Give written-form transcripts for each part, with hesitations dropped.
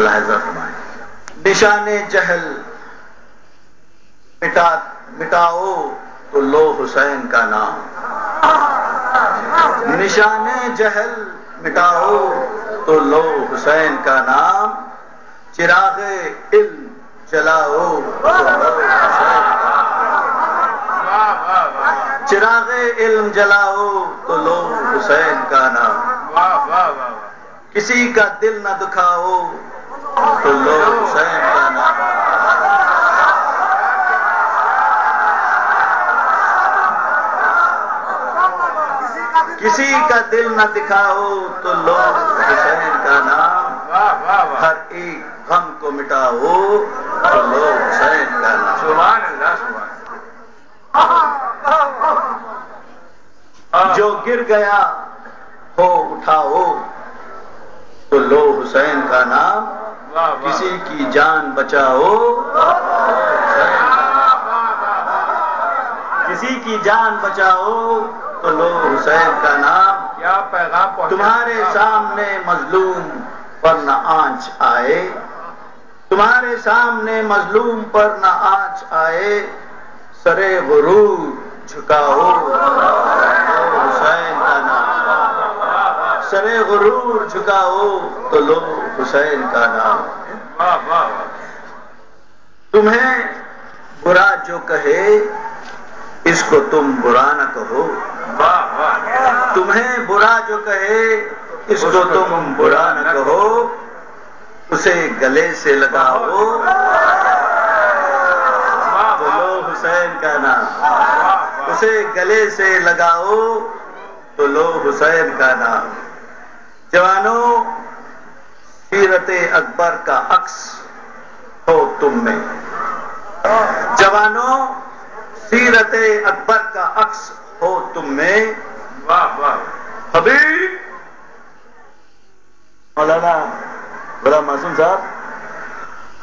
ملاحظہ فرمائیں. نشان جہل مٹاؤ تو لو حسین کا نام. نشان جہل مٹاؤ تو لو حسین کا نام. چراغ علم جلاؤ تو لو حسین کا نام. چراغ علم جلاؤ تو لو حسین کا نام. کسی کا دل نہ دکھاؤ تو لو حسین کا نام. کسی کا دل نہ دکھاؤ تو لو حسین کا نام. ہر ایک غم کو مٹاؤ تو لو حسین کا نام. سبحان اللہ سبحان جو گر گیا ہو اٹھاؤ تو لو حسین کا نام. کسی کی جان بچاؤ کسی کی جان بچاؤ تو لو حسین کا نام. کیا پیغام پہنچا. تمہارے سامنے مظلوم پر نہ آنچ آئے. تمہارے سامنے مظلوم پر نہ آنچ آئے. سرے غرور جھکاؤ لو حسین کا نام. سرے غرور جھکاؤ تو لو حسین کا نام. تمہیں برا جو کہے اس کو تم برا نہ کہو. تمہیں برا جو کہے اس کو تم برا نہ کہو. اسے گلے سے لگاؤ تو لو حسین کا نام. اسے گلے سے لگاؤ تو لو حسین کا نام. جوانوں سیرت اکبر کا عکس ہو تم میں. جوانوں سیرت اکبر کا عکس ہو تم میں. حبیب مولانا غلام معصوم صاحب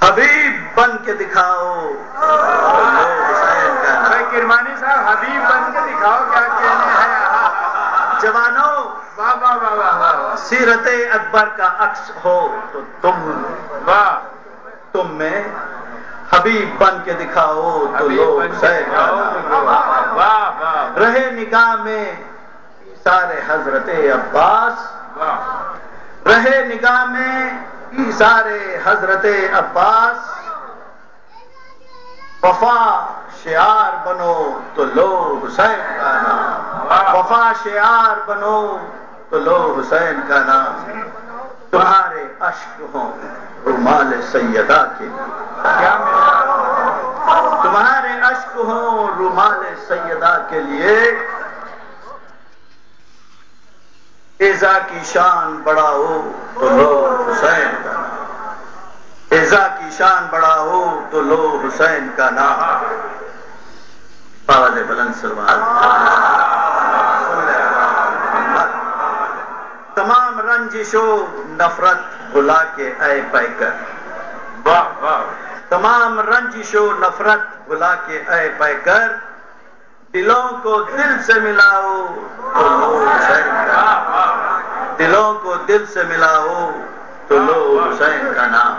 حبیب بن کے دکھاؤ تو لو حسین کا نام. کرمانی صاحب حبیب بن کے دکھاؤ کیا کہنے ہیں. جوانوں واہ واہ واہ واہ. سیرت اکبر کا عکس ہو تو تم میں. حبیب بن کے دکھاؤ تو لو حسین کا نام. رہے نگاہ میں ایثار حضرت عباس. رہے نگاہ میں ایثار حضرت عباس. وفا شعار بنو تو لو حسین کا نام. وفا شعار بنو تو لو حسین کا نام. تمہارے اشک ہوں رومال سیدہ کے لیے. تمہارے اشک ہوں رومال سیدہ کے لیے. ایزا کی شان بڑھاؤ تو لو حسین کا نام. ایزا کی شان بڑھاؤ تو لو حسین کا نام. آواز بلند سلمان. تمام رنجش و نفرت بھلا کے اے پیکر. تمام رنجش و نفرت بھلا کے اے پیکر. دلوں کو دل سے ملاؤ تو لو حسین کا نام. دلوں کو دل سے ملاؤ تو لو حسین کا نام.